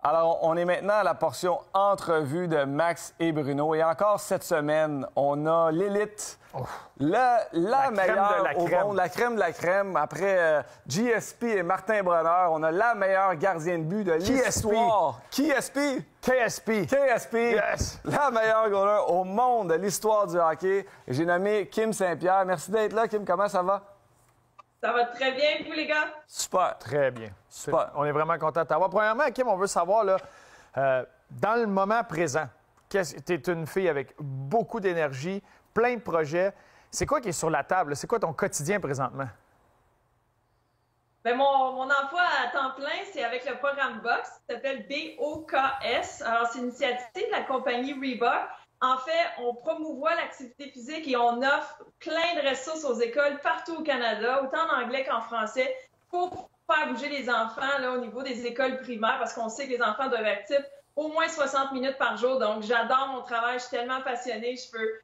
Alors, on est maintenant à la portion entrevue de Max et Bruno. Et encore cette semaine, on a l'élite, la meilleure au monde, la crème de la crème. Après GSP et Martin Bronner, on a la meilleure gardienne de but de l'histoire. KSP? KSP. Yes. La meilleure goaler au monde de l'histoire du hockey. J'ai nommé Kim Saint-Pierre. Merci d'être là, Kim. Comment ça va? Ça va très bien, vous, les gars? Super. Très bien. Super. On est vraiment content de t'avoir. Premièrement, Kim, on veut savoir, là, dans le moment présent, tu es une fille avec beaucoup d'énergie, plein de projets. C'est quoi qui est sur la table? C'est quoi ton quotidien présentement? Bien, mon emploi à temps plein, c'est avec le programme Box, qui s'appelle BOKS. Alors, c'est une initiative de la compagnie Reebok. En fait, on promouvoit l'activité physique et on offre plein de ressources aux écoles partout au Canada, autant en anglais qu'en français, pour faire bouger les enfants là, au niveau des écoles primaires, parce qu'on sait que les enfants doivent être actifs au moins 60 minutes par jour. Donc, j'adore mon travail, je suis tellement passionnée, je peux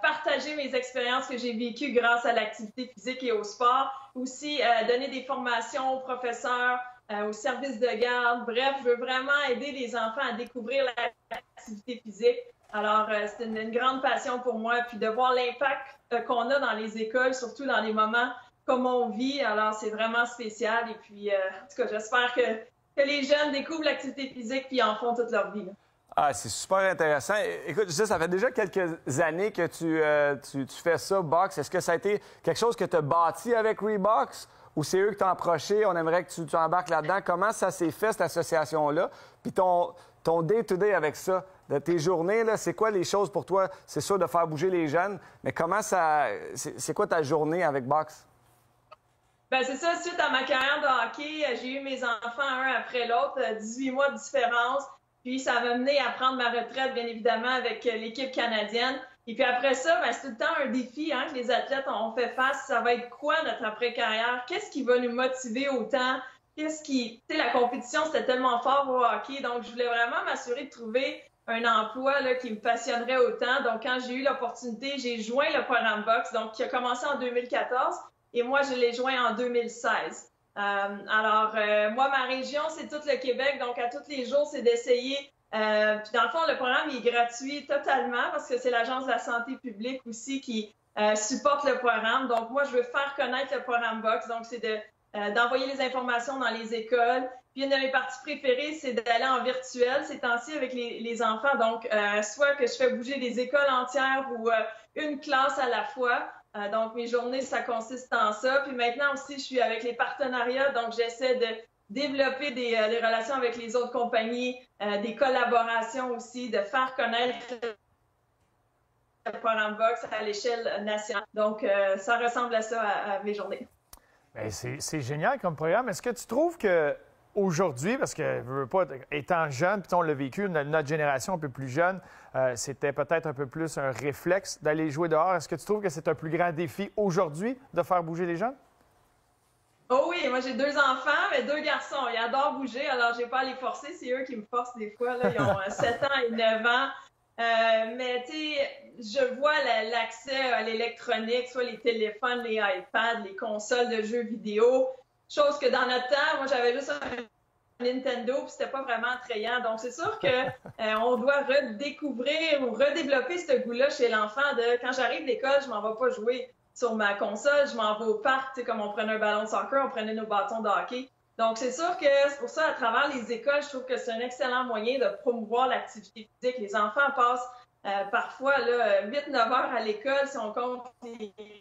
partager mes expériences que j'ai vécues grâce à l'activité physique et au sport. Aussi, donner des formations aux professeurs, aux services de garde. Bref, je veux vraiment aider les enfants à découvrir l'activité physique. Alors, c'est une grande passion pour moi. Puis de voir l'impact qu'on a dans les écoles, surtout dans les moments comme on vit. Alors, c'est vraiment spécial. Et puis, en tout cas, j'espère que les jeunes découvrent l'activité physique puis en font toute leur vie. Là. Ah, c'est super intéressant. Écoute, je sais, ça fait déjà quelques années que tu fais ça, Box. Est-ce que ça a été quelque chose que tu as bâti avec Reebok ou c'est eux qui t'ont approché? On aimerait que tu embarques là-dedans. Comment ça s'est fait, cette association-là? Puis ton day-to-day avec ça, de tes journées, là, c'est quoi les choses pour toi? C'est sûr de faire bouger les jeunes, mais comment ça... C'est quoi ta journée avec Box? Bien, c'est ça. Suite à ma carrière de hockey, j'ai eu mes enfants un après l'autre, 18 mois de différence. Puis ça m'a mené à prendre ma retraite, bien évidemment, avec l'équipe canadienne. Et puis après ça, bien, c'est tout le temps un défi que les athlètes ont fait face. Ça va être quoi notre après-carrière? Qu'est-ce qui va nous motiver autant? Qu'est-ce qui... Tu sais, la compétition, c'était tellement fort au hockey. Donc, je voulais vraiment m'assurer de trouver un emploi là, qui me passionnerait autant. Donc, quand j'ai eu l'opportunité, j'ai joint le programme Box, donc qui a commencé en 2014. Et moi, je l'ai joint en 2016. Moi, ma région, c'est tout le Québec. Donc, à tous les jours, c'est d'essayer. Puis, dans le fond, le programme est gratuit totalement parce que c'est l'Agence de la santé publique aussi qui supporte le programme. Donc, moi, je veux faire connaître le programme Box. Donc, c'est d'envoyer les informations dans les écoles. Puis, une de mes parties préférées, c'est d'aller en virtuel ces temps-ci avec les enfants. Donc, soit que je fais bouger des écoles entières ou une classe à la fois. Donc, mes journées, ça consiste en ça. Puis maintenant aussi, je suis avec les partenariats. Donc, j'essaie de développer des relations avec les autres compagnies, des collaborations aussi, de faire connaître le programme Box à l'échelle nationale. Donc, ça ressemble à ça à mes journées. Bien, c'est génial comme programme. Est-ce que tu trouves que aujourd'hui, parce que je veux pas, étant jeune, puis on l'a vécu, notre génération un peu plus jeune, c'était peut-être un peu plus un réflexe d'aller jouer dehors. Est-ce que tu trouves que c'est un plus grand défi aujourd'hui de faire bouger les jeunes? Oh oui, moi j'ai 2 enfants, mais 2 garçons. Ils adorent bouger, alors j'ai pas à les forcer. C'est eux qui me forcent des fois. Là. Ils ont 7 ans et 9 ans. Mais tu sais, je vois l'accès à l'électronique, soit les téléphones, les iPads, les consoles de jeux vidéo. Chose que dans notre temps, moi j'avais juste un Nintendo, puis c'était pas vraiment attrayant. Donc c'est sûr que on doit redécouvrir ou redévelopper ce goût-là chez l'enfant de quand j'arrive de l'école, je m'en vais pas jouer sur ma console, je m'en vais au parc, tu sais, comme on prenait un ballon de soccer, on prenait nos bâtons de hockey. Donc c'est sûr que c'est pour ça, à travers les écoles, je trouve que c'est un excellent moyen de promouvoir l'activité physique. Les enfants passent parfois 8-9 heures à l'école si on compte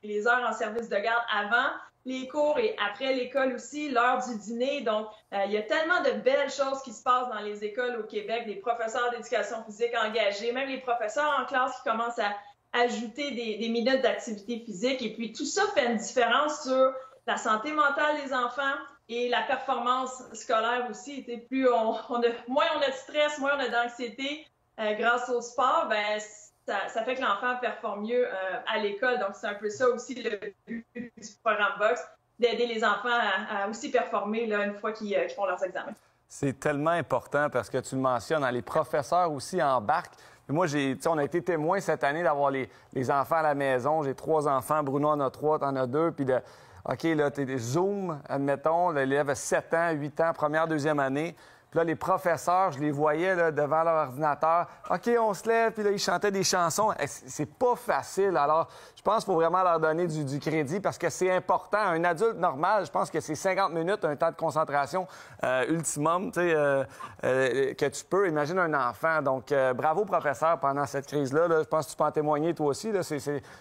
les heures en service de garde avant les cours et après l'école aussi, l'heure du dîner. Donc, il y a tellement de belles choses qui se passent dans les écoles au Québec, des professeurs d'éducation physique engagés, même les professeurs en classe qui commencent à ajouter des minutes d'activité physique. Et puis, tout ça fait une différence sur la santé mentale des enfants et la performance scolaire aussi. Plus moins on a de stress, moins on a d'anxiété grâce au sport, ben ça fait que l'enfant performe mieux à l'école. Donc, c'est un peu ça aussi le but du programme Box, d'aider les enfants à aussi performer là, une fois qu'ils font leurs examens. C'est tellement important parce que tu le mentionnes, les professeurs aussi embarquent. Moi, on a été témoins cette année d'avoir les enfants à la maison. J'ai 3 enfants. Bruno en a 3, t'en as 2. Puis OK, là, t'es Zoom, admettons, l'élève a 7 ans, 8 ans, première, deuxième année. Puis là, les professeurs, je les voyais là, devant leur ordinateur. OK, on se lève, puis là, ils chantaient des chansons. C'est pas facile. Alors, je pense qu'il faut vraiment leur donner du crédit parce que c'est important. Un adulte normal, je pense que c'est 50 minutes, un temps de concentration ultimum, que tu peux. Imagine un enfant. Donc, bravo, professeur, pendant cette crise-là. Là. Je pense que tu peux en témoigner toi aussi.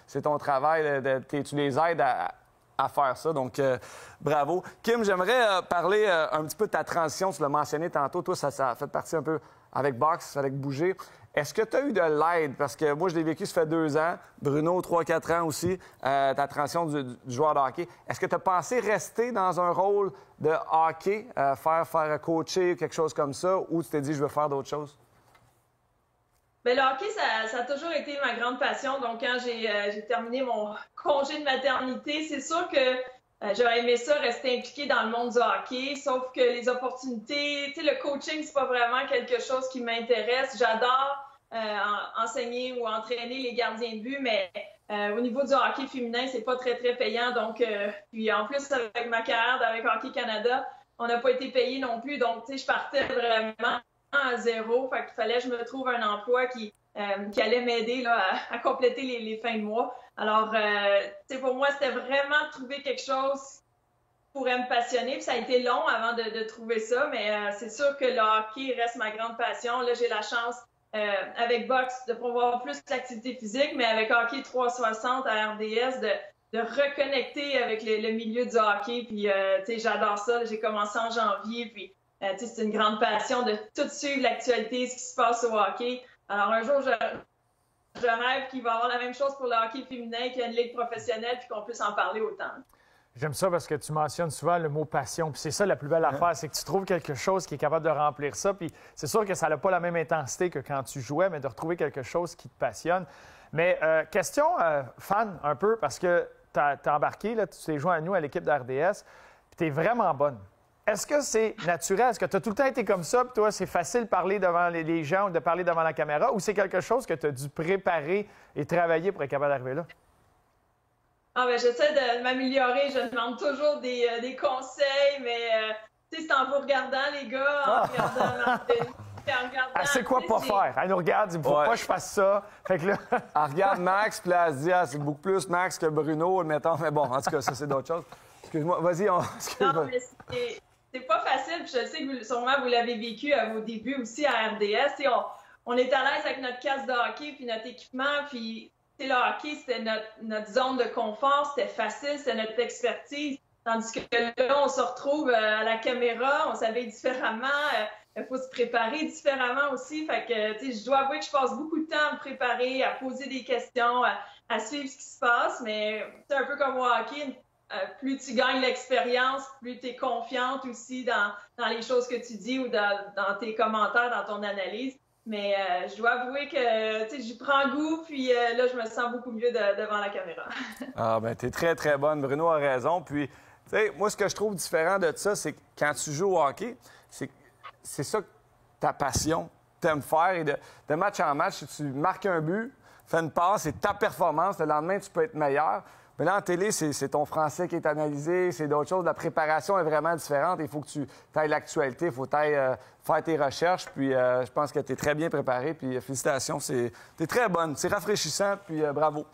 C'est ton travail. Tu les aides à faire ça. Donc, bravo. Kim, j'aimerais parler un petit peu de ta transition. Tu l'as mentionné tantôt. Toi, ça a fait partie un peu avec boxe, avec bouger. Est-ce que tu as eu de l'aide? Parce que moi, je l'ai vécu, ça fait 2 ans. Bruno, 3-4 ans aussi, ta transition du joueur de hockey. Est-ce que tu as pensé rester dans un rôle de hockey, faire coacher, quelque chose comme ça, ou tu t'es dit, je veux faire d'autres choses? Bien, le hockey, ça a toujours été ma grande passion. Donc, quand j'ai terminé mon congé de maternité, c'est sûr que j'aurais aimé ça, rester impliquée dans le monde du hockey. Sauf que les opportunités, tu sais, le coaching, c'est pas vraiment quelque chose qui m'intéresse. J'adore enseigner ou entraîner les gardiens de but, mais au niveau du hockey féminin, c'est pas très, très payant. Donc, puis en plus, avec ma carrière avec Hockey Canada, on n'a pas été payé non plus. Donc, tu sais, je partais vraiment à zéro. Fait qu'il fallait que je me trouve un emploi qui allait m'aider là, à compléter les fins de mois. Alors, tu sais, pour moi, c'était vraiment de trouver quelque chose qui pourrait me passionner. Puis ça a été long avant de trouver ça, mais c'est sûr que le hockey reste ma grande passion. Là, j'ai la chance, avec boxe, de pouvoir plus d'activité physique, mais avec Hockey 360 à RDS, de reconnecter avec le milieu du hockey. Puis, tu sais, j'adore ça. J'ai commencé en janvier, puis c'est une grande passion de tout suivre l'actualité, ce qui se passe au hockey. Alors, un jour, je rêve qu'il va y avoir la même chose pour le hockey féminin, qu'il y a une ligue professionnelle, puis qu'on puisse en parler autant. J'aime ça parce que tu mentionnes souvent le mot passion. Puis c'est ça la plus belle affaire, c'est que tu trouves quelque chose qui est capable de remplir ça. Puis c'est sûr que ça n'a pas la même intensité que quand tu jouais, mais de retrouver quelque chose qui te passionne. Mais question fan un peu, parce que tu as embarqué, là, tu t'es joint à nous à l'équipe d'RDS, puis tu es vraiment bonne. Est-ce que c'est naturel? Est-ce que tu as tout le temps été comme ça, puis toi, c'est facile de parler devant les gens ou de parler devant la caméra, ou c'est quelque chose que tu as dû préparer et travailler pour être capable d'arriver là? Ah ben, j'essaie de m'améliorer. Je demande toujours des conseils, mais tu sais, c'est en vous regardant, les gars, en regardant Elle sait quoi pas faire. Elle nous regarde, il ne faut pas que je fasse ça. Fait que là... Elle regarde Max, puis là, elle se dit, c'est beaucoup plus Max que Bruno, admettons. Mais bon, en tout cas, ça, c'est d'autres choses. Excuse-moi, vas-y. Non, mais c'est pas facile, puis je sais que sûrement vous l'avez vécu à vos débuts aussi à RDS. On est à l'aise avec notre casque de hockey puis notre équipement, puis le hockey, c'était notre zone de confort, c'était facile, c'était notre expertise. Tandis que là, on se retrouve à la caméra, on s'habille différemment, il faut se préparer différemment aussi. Fait que, tu sais, je dois avouer que je passe beaucoup de temps à me préparer, à poser des questions, à suivre ce qui se passe, mais c'est un peu comme au hockey. Plus tu gagnes l'expérience, plus tu es confiante aussi dans les choses que tu dis ou dans tes commentaires, dans ton analyse. Mais je dois avouer que j'y prends goût, puis là, je me sens beaucoup mieux devant la caméra. Ah, ben t'es très, très bonne. Bruno a raison. Puis, tu sais, moi, ce que je trouve différent de ça, c'est que quand tu joues au hockey, c'est ça que ta passion, t'aimes faire. Et de match en match, si tu marques un but, fais une passe, c'est ta performance. Le lendemain, tu peux être meilleur. Mais là, en télé, c'est ton français qui est analysé, c'est d'autres choses. La préparation est vraiment différente. Il faut que tu ailles l'actualité, il faut que tu ailles faire tes recherches. Puis je pense que tu es très bien préparé. Puis félicitations, tu es très bonne. C'est rafraîchissant, puis bravo.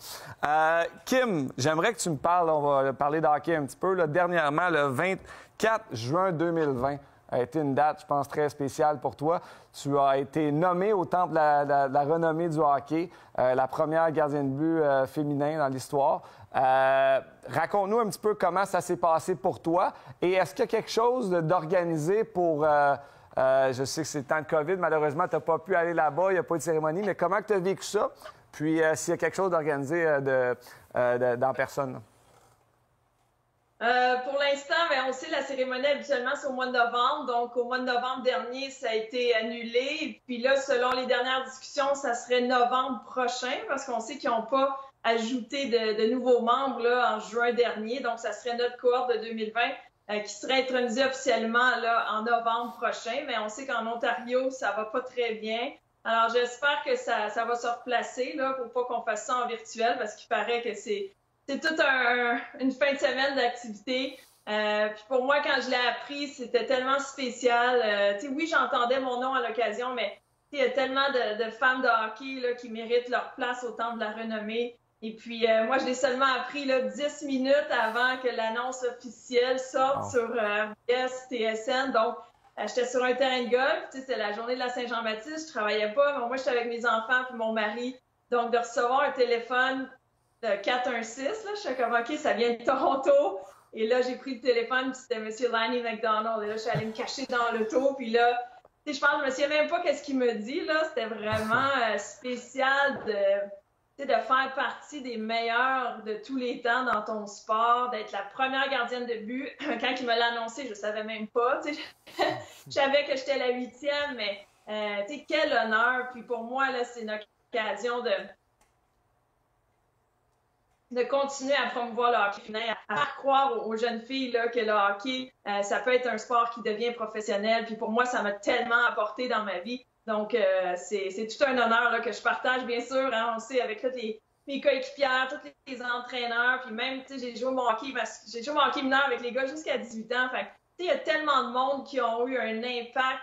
Kim, j'aimerais que tu me parles, on va parler d'hockey un petit peu. Là, dernièrement, le 24 juin 2020 a été une date, je pense, très spéciale pour toi. Tu as été nommé au Temple de la renommée du hockey, la première gardienne de but féminin dans l'histoire. Raconte-nous un petit peu comment ça s'est passé pour toi et est-ce qu'il y a quelque chose d'organisé pour... je sais que c'est le temps de COVID, malheureusement, tu n'as pas pu aller là-bas, il n'y a pas eu de cérémonie, mais comment tu as vécu ça? Puis s'il y a quelque chose d'organisé dans personne? Pour l'instant, on sait la cérémonie habituellement c'est au mois de novembre. Donc, au mois de novembre dernier, ça a été annulé. Et puis là, selon les dernières discussions, ça serait novembre prochain parce qu'on sait qu'ils n'ont pas ajouté de nouveaux membres là, en juin dernier. Donc, ça serait notre cohorte de 2020 qui serait intronisée officiellement là, en novembre prochain. Mais on sait qu'en Ontario, ça va pas très bien. Alors, j'espère que ça va se replacer, là, pour pas qu'on fasse ça en virtuel, parce qu'il paraît que c'est toute une fin de semaine d'activité. Puis pour moi, quand je l'ai appris, c'était tellement spécial. Oui, j'entendais mon nom à l'occasion, mais il y a tellement de femmes de hockey là, qui méritent leur place au Temple de la Renommée. Et puis, moi, je l'ai seulement appris là, 10 minutes avant que l'annonce officielle sorte sur RDS, TSN. Donc, j'étais sur un terrain de golf. C'était la journée de la Saint-Jean-Baptiste. Je travaillais pas. Mais moi, j'étais avec mes enfants puis mon mari. Donc, de recevoir un téléphone de 416, là, je suis comme, OK, ça vient de Toronto. Et là, j'ai pris le téléphone, puis c'était M. Lanny McDonald. Et là, je suis allée me cacher dans l'auto. Puis là, je pense, je me souviens même pas qu'est-ce qu'il me dit. Là, c'était vraiment spécial de faire partie des meilleurs de tous les temps dans ton sport, d'être la première gardienne de but. Quand il me l'a annoncé, je savais même pas. Je savais que j'étais la 8e, mais quel honneur. Puis pour moi, là, c'est une occasion de continuer à promouvoir le hockey féminin, à faire croire aux jeunes filles là, que le hockey, ça peut être un sport qui devient professionnel. Puis pour moi, ça m'a tellement apporté dans ma vie. Donc, c'est tout un honneur là, que je partage, bien sûr. Hein, on le sait, avec toutes mes coéquipières, tous les entraîneurs. Puis même, j'ai joué mon hockey mineur avec les gars jusqu'à 18 ans. Fait il y a tellement de monde qui ont eu un impact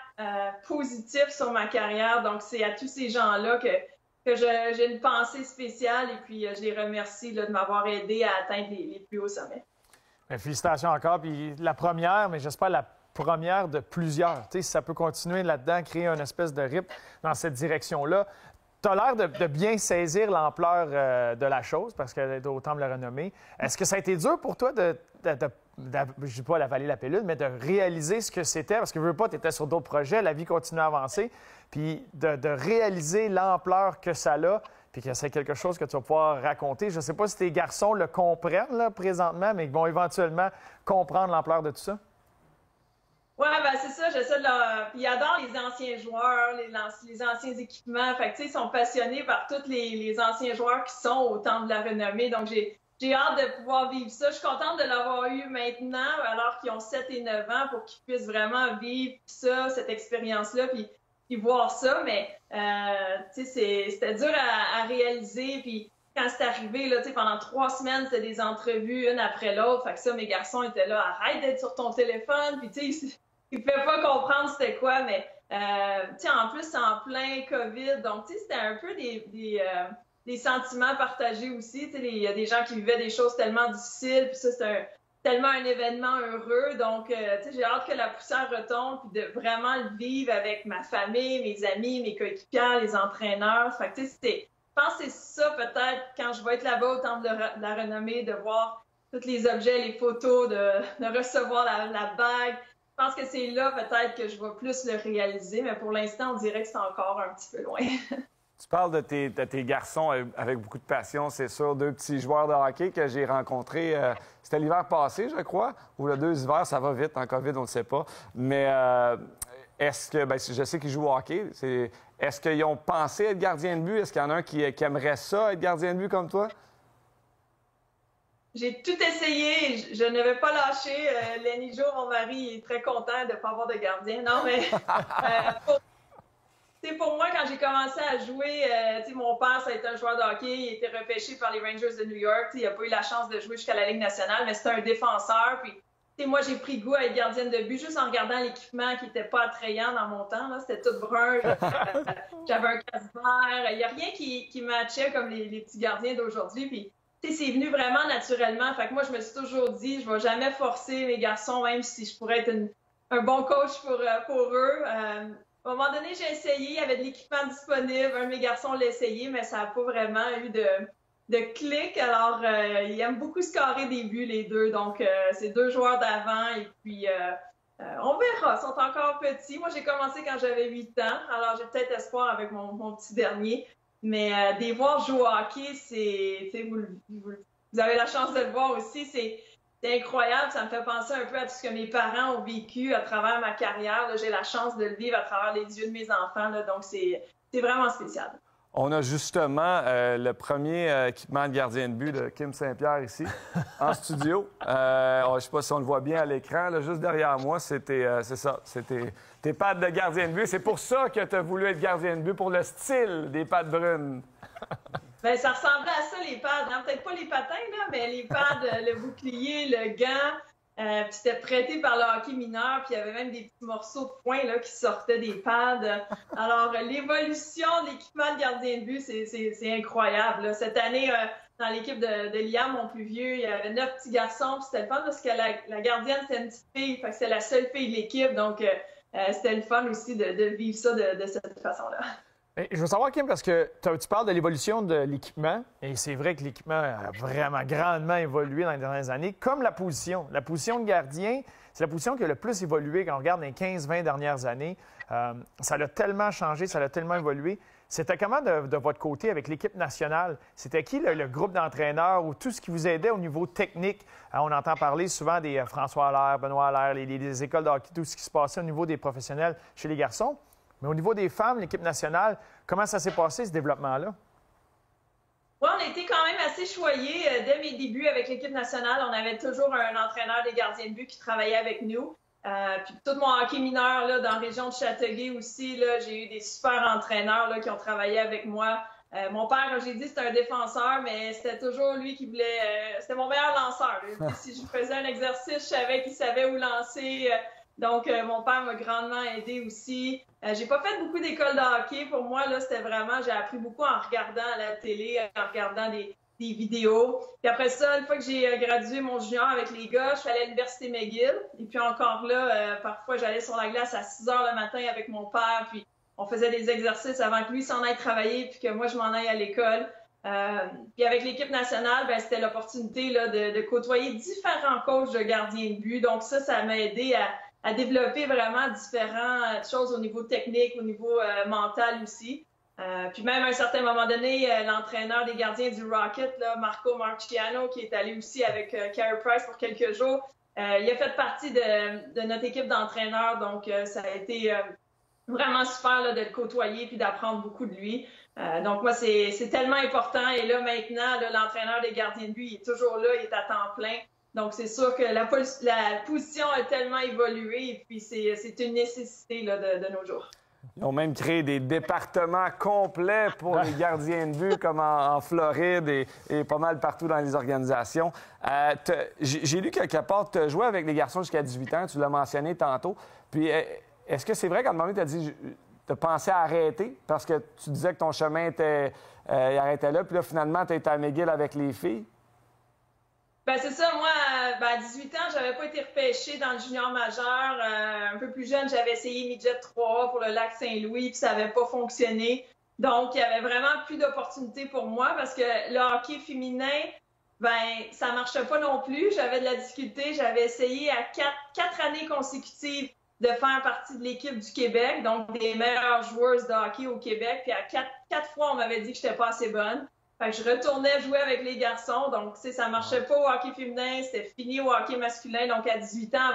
positif sur ma carrière. Donc, c'est à tous ces gens-là que j'ai une pensée spéciale et puis je les remercie là, de m'avoir aidé à atteindre les plus hauts sommets. Bien, félicitations encore. Puis la première, mais j'espère la première de plusieurs. Tu sais, si ça peut continuer là-dedans, créer une espèce de rythme dans cette direction-là. Tu as l'air de bien saisir l'ampleur de la chose parce qu'elle est au Temple de la Renommée. Est-ce que ça a été dur pour toi je ne dis pas d'avaler la pilule, mais de réaliser ce que c'était? Parce que, veux pas, tu étais sur d'autres projets, la vie continue à avancer. Puis de réaliser l'ampleur que ça a, puis que c'est quelque chose que tu vas pouvoir raconter. Je ne sais pas si tes garçons le comprennent là, présentement, mais ils vont éventuellement comprendre l'ampleur de tout ça. Oui, ben c'est ça, j'essaie de leur... Ils adorent les anciens joueurs, les anciens équipements. Fait que, ils sont passionnés par tous les anciens joueurs qui sont au Temple de la Renommée. Donc, j'ai hâte de pouvoir vivre ça. Je suis contente de l'avoir eu maintenant, alors qu'ils ont 7 et 9 ans, pour qu'ils puissent vraiment vivre ça, cette expérience-là, puis voir ça. Mais, c'était dur à réaliser. Puis, quand c'est arrivé, là, pendant 3 semaines, c'était des entrevues, une après l'autre. Fait que ça, mes garçons étaient là, arrête d'être sur ton téléphone. Puis, ils ne pouvaient pas comprendre c'était quoi, mais en plus, c'est en plein COVID. Donc, c'était un peu des sentiments partagés aussi. Il y a des gens qui vivaient des choses tellement difficiles, puis ça, c'est tellement un événement heureux. Donc, j'ai hâte que la poussière retombe, puis de vraiment le vivre avec ma famille, mes amis, mes coéquipiers, les entraîneurs. Fait que, je pense que c'est ça, peut-être, quand je vais être là-bas au Temple de la Renommée, de voir tous les objets, les photos, de recevoir la bague. Je pense que c'est là, peut-être, que je vais plus le réaliser, mais pour l'instant, on dirait que c'est encore un petit peu loin. Tu parles de tes garçons avec beaucoup de passion, c'est sûr. 2 petits joueurs de hockey que j'ai rencontrés, c'était l'hiver passé, je crois, ou le 2 hivers, ça va vite, en COVID, on ne le sait pas. Mais est-ce que, je sais qu'ils jouent au hockey, est-ce qu'ils ont pensé être gardien de but? Est-ce qu'il y en a un qui aimerait ça, être gardien de but comme toi? J'ai tout essayé. Je ne vais pas lâcher. Lenny Jo, mon mari, est très content de ne pas avoir de gardien. Non, mais pour moi, quand j'ai commencé à jouer, mon père, ça a été un joueur de hockey. Il a été repêché par les Rangers de New York. Il n'a pas eu la chance de jouer jusqu'à la Ligue nationale, mais c'était un défenseur. Puis, moi, j'ai pris goût à être gardienne de but juste en regardant l'équipement qui n'était pas attrayant dans mon temps. C'était tout brun. J'avais un casque vert. Il n'y a rien qui matchait comme les petits gardiens d'aujourd'hui. Puis, c'est venu vraiment naturellement. Fait que moi, je me suis toujours dit, je ne vais jamais forcer mes garçons, même si je pourrais être un bon coach pour eux. À un moment donné, j'ai essayé, il y avait de l'équipement disponible. Un de mes garçons l'a essayé, mais ça n'a pas vraiment eu de clic. Alors, ils aiment beaucoup scorer des buts, les deux. Donc, c'est 2 joueurs d'avant. Et puis, on verra. Ils sont encore petits. Moi, j'ai commencé quand j'avais 8 ans. Alors, j'ai peut-être espoir avec mon petit dernier. Mais des voir jouer au hockey, vous avez la chance de le voir aussi, c'est incroyable. Ça me fait penser un peu à tout ce que mes parents ont vécu à travers ma carrière. J'ai la chance de le vivre à travers les yeux de mes enfants. Là, donc, c'est vraiment spécial. On a justement le premier équipement de gardien de but de Kim Saint-Pierre ici, en studio. Je ne sais pas si on le voit bien à l'écran. Là, juste derrière moi, c'est ça. C'était tes pattes de gardien de but. C'est pour ça que tu as voulu être gardien de but, pour le style des pattes brunes. Bien, ça ressemblait à ça, les pads. Hein? Peut-être pas les patins, là, mais les pads, le bouclier, le gant. Puis c'était prêté par le hockey mineur, puis il y avait même des petits morceaux de poing là, qui sortaient des pads. Alors, l'évolution de l'équipement de gardien de but, c'est incroyable. Là. Cette année, dans l'équipe de Liam, mon plus vieux, il y avait 9 petits garçons, puis c'était le fun parce que la gardienne, c'était une petite fille, fait que c'était la seule fille de l'équipe, donc c'était le fun aussi de vivre ça de cette façon-là. Je veux savoir, Kim, parce que tu parles de l'évolution de l'équipement, et c'est vrai que l'équipement a vraiment grandement évolué dans les dernières années, comme la position. La position de gardien, c'est la position qui a le plus évolué quand on regarde les 15-20 dernières années. Ça a tellement changé, ça a tellement évolué. C'était comment de votre côté avec l'équipe nationale? C'était qui le groupe d'entraîneurs ou tout ce qui vous aidait au niveau technique? On entend parler souvent des François Allaire, Benoît Allaire, les écoles de hockey, tout ce qui se passait au niveau des professionnels chez les garçons. Mais au niveau des femmes, l'équipe nationale, comment ça s'est passé, ce développement-là? Oui, on a été quand même assez choyés. Dès mes débuts avec l'équipe nationale, on avait toujours un entraîneur des gardiens de but qui travaillait avec nous. Puis tout mon hockey mineur là, dans la région de Châteauguay aussi, j'ai eu des super entraîneurs là, qui ont travaillé avec moi. Mon père, j'ai dit, c'était un défenseur, mais c'était toujours lui qui voulait... c'était mon meilleur lanceur. Si je faisais un exercice, je savais qu'il savait où lancer. Donc, mon père m'a grandement aidé aussi. J'ai pas fait beaucoup d'écoles de hockey. Pour moi, là, c'était vraiment... J'ai appris beaucoup en regardant à la télé, en regardant des vidéos. Puis après ça, une fois que j'ai gradué mon junior avec les gars, je suis allée à l'Université McGill. Et puis encore là, parfois, j'allais sur la glace à 6 heures le matin avec mon père. Puis on faisait des exercices avant que lui s'en aille travailler puis que moi, je m'en aille à l'école. Puis avec l'équipe nationale, ben, c'était l'opportunité là, de côtoyer différents coachs de gardiens de but. Donc ça m'a aidé à développer vraiment différentes choses au niveau technique, au niveau mental aussi. Puis même à un certain moment donné, l'entraîneur des gardiens du Rocket, là, Marco Marciano, qui est allé aussi avec Carey Price pour quelques jours, il a fait partie de notre équipe d'entraîneurs. Donc ça a été vraiment super là, de le côtoyer puis d'apprendre beaucoup de lui. Donc moi, c'est tellement important. Et là, maintenant, l'entraîneur des gardiens de but, il est toujours là, il est à temps plein. Donc, c'est sûr que la position a tellement évolué et puis c'est une nécessité là, de nos jours. Ils ont même créé des départements complets pour les gardiens de but, comme en Floride et pas mal partout dans les organisations. J'ai lu quelque part, tu as joué avec les garçons jusqu'à 18 ans, tu l'as mentionné tantôt. Puis, est-ce que c'est vrai qu'à un moment, tu as dit, tu as pensé à arrêter parce que tu disais que ton chemin il arrêtait là, puis là, finalement, tu étais à McGill avec les filles? Ben c'est ça, moi, à 18 ans, j'avais pas été repêchée dans le junior majeur. Un peu plus jeune, j'avais essayé Midget 3 pour le lac Saint-Louis, puis ça avait pas fonctionné. Donc, il y avait vraiment plus d'opportunités pour moi parce que le hockey féminin, ben ça marchait pas non plus. J'avais de la difficulté. J'avais essayé à quatre années consécutives de faire partie de l'équipe du Québec, donc des meilleures joueuses de hockey au Québec. Puis à quatre fois, on m'avait dit que j'étais pas assez bonne. Fait que je retournais jouer avec les garçons. Donc, tu sais, ça marchait pas au hockey féminin, c'était fini au hockey masculin. Donc, à 18 ans,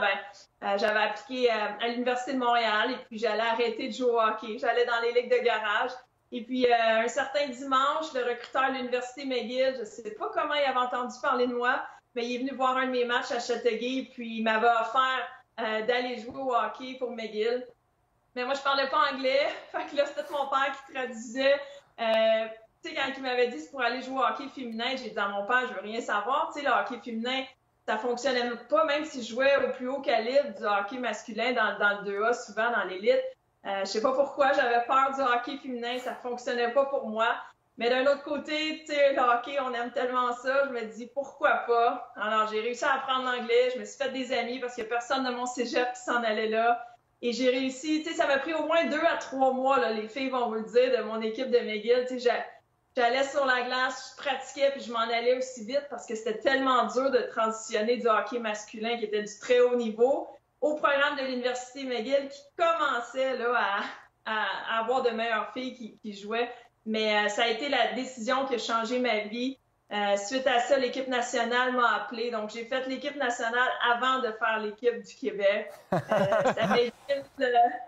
j'avais appliqué à l'Université de Montréal et puis j'allais arrêter de jouer au hockey. J'allais dans les ligues de garage. Et puis, un certain dimanche, le recruteur de l'Université McGill, je sais pas comment il avait entendu parler de moi, mais il est venu voir un de mes matchs à Châteauguay puis il m'avait offert d'aller jouer au hockey pour McGill. Mais moi, je parlais pas anglais. Fait que là, c'était mon père qui traduisait. Tu sais, quand il m'avait dit c'est pour aller jouer au hockey féminin, j'ai dit à mon père, je veux rien savoir. Tu sais, le hockey féminin, ça fonctionnait pas, même si je jouais au plus haut calibre du hockey masculin dans le 2A, souvent dans l'élite. Je sais pas pourquoi, j'avais peur du hockey féminin, ça fonctionnait pas pour moi. Mais d'un autre côté, tu sais, le hockey, on aime tellement ça, je me dis pourquoi pas. Alors, j'ai réussi à apprendre l'anglais, je me suis fait des amis parce qu'il y a personne de mon cégep qui s'en allait là. Et j'ai réussi, tu sais, ça m'a pris au moins 2 à 3 mois, là, les filles vont vous le dire, de mon équipe de McGill. Tu sais, j'allais sur la glace, je pratiquais, puis je m'en allais aussi vite parce que c'était tellement dur de transitionner du hockey masculin qui était du très haut niveau au programme de l'Université McGill qui commençait là, à avoir de meilleures filles qui jouaient. Mais ça a été la décision qui a changé ma vie. Suite à ça, l'équipe nationale m'a appelé. Donc, j'ai fait l'équipe nationale avant de faire l'équipe du Québec.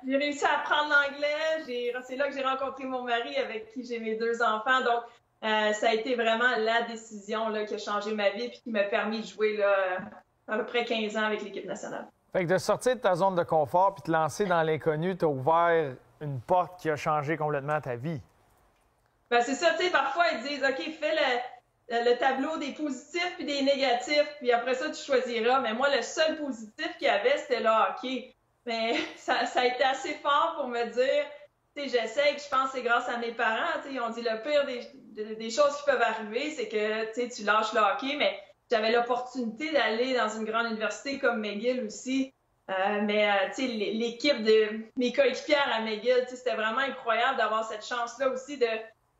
J'ai réussi à apprendre l'anglais. C'est là que j'ai rencontré mon mari avec qui j'ai mes 2 enfants. Donc, ça a été vraiment la décision là, qui a changé ma vie et qui m'a permis de jouer là, à peu près 15 ans avec l'équipe nationale. Fait que de sortir de ta zone de confort puis te lancer dans l'inconnu, tu as ouvert une porte qui a changé complètement ta vie. Ben, c'est ça, tu sais, parfois ils disent OK, fais le tableau des positifs puis des négatifs, puis après ça, tu choisiras. Mais moi, le seul positif qu'il y avait, c'était le hockey. Mais ça a été assez fort pour me dire, tu sais, j'essaie, je pense que c'est grâce à mes parents. Tu sais, ils ont dit le pire des choses qui peuvent arriver, c'est que tu lâches le hockey, mais j'avais l'opportunité d'aller dans une grande université comme McGill aussi. L'équipe de mes coéquipières à McGill, c'était vraiment incroyable d'avoir cette chance-là aussi de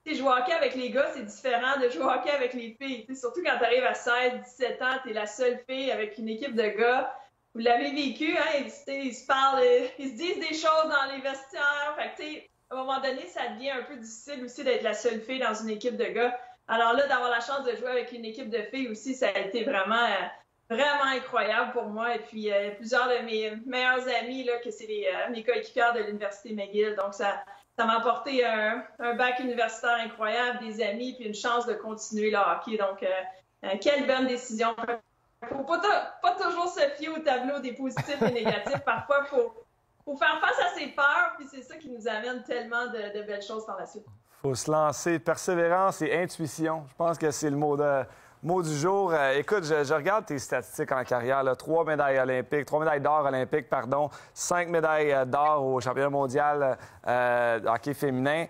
jouer au hockey avec les gars, c'est différent de jouer au hockey avec les filles. Surtout quand tu arrives à 16, 17 ans, tu es la seule fille avec une équipe de gars. Vous l'avez vécu, hein? Ils se parlent, ils se disent des choses dans les vestiaires. Fait que, à un moment donné, ça devient un peu difficile aussi d'être la seule fille dans une équipe de gars. Alors là, d'avoir la chance de jouer avec une équipe de filles aussi, ça a été vraiment incroyable pour moi. Et puis, plusieurs de mes meilleurs amis, là, que c'est mes coéquipières de l'Université McGill. Donc, ça m'a apporté un bac universitaire incroyable, des amis, puis une chance de continuer le hockey. Donc, quelle bonne décision. Il ne faut pas toujours se fier au tableau des positifs et négatifs. Parfois, il faut faire face à ses peurs, puis c'est ça qui nous amène tellement de belles choses par la suite. Il faut se lancer. Persévérance et intuition. Je pense que c'est le mot du jour. Écoute, je regarde tes statistiques en carrière. Là. 3 médailles d'or olympiques, 5 médailles d'or au championnat mondial de hockey féminin.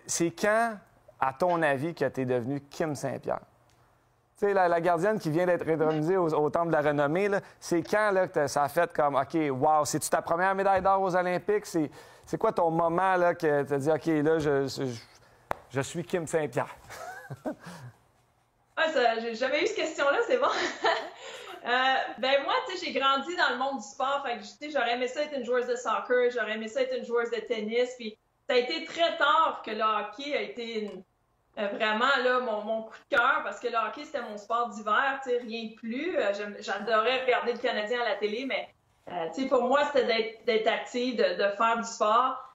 C'est quand, à ton avis, que tu es devenue Kim Saint-Pierre? Tu sais, la gardienne qui vient d'être intronisée au Temple de la Renommée, c'est quand là, que ça a fait comme, OK, wow, c'est-tu ta première médaille d'or aux Olympiques? C'est quoi ton moment là, que tu as dit, OK, là, je suis Kim Saint-Pierre? J'ai jamais eu cette question-là, c'est bon. Moi, tu sais, j'ai grandi dans le monde du sport. Fait que, j'aurais aimé ça être une joueuse de soccer, j'aurais aimé ça être une joueuse de tennis. Puis ça a été très tard que le hockey a été vraiment là, mon coup de cœur parce que le hockey, c'était mon sport d'hiver, tu sais, rien de plus. J'adorais regarder le Canadien à la télé, mais tu sais, pour moi, c'était d'être active, de faire du sport.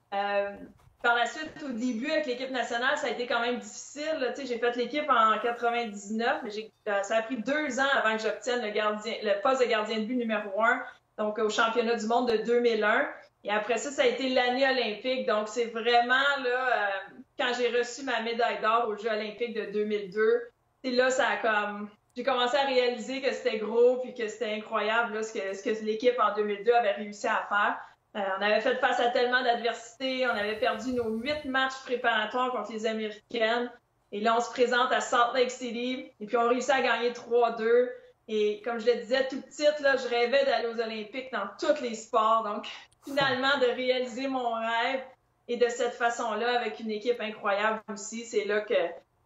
Par la suite, au début, avec l'équipe nationale, ça a été quand même difficile. J'ai fait l'équipe en 99, mais ça a pris 2 ans avant que j'obtienne le poste de gardien de but numéro 1, donc au championnat du monde de 2001. Et après ça, ça a été l'année olympique. Donc, c'est vraiment là, quand j'ai reçu ma médaille d'or aux Jeux olympiques de 2002, là, ça a comme... J'ai commencé à réaliser que c'était gros puis que c'était incroyable là, ce que l'équipe en 2002 avait réussi à faire. On avait fait face à tellement d'adversité. On avait perdu nos 8 matchs préparatoires contre les Américaines. Et là, on se présente à Salt Lake City. Et puis, on réussit à gagner 3-2. Et comme je le disais tout petite, là, je rêvais d'aller aux Olympiques dans tous les sports. Donc, finalement, de réaliser mon rêve et de cette façon-là, avec une équipe incroyable aussi, c'est là que,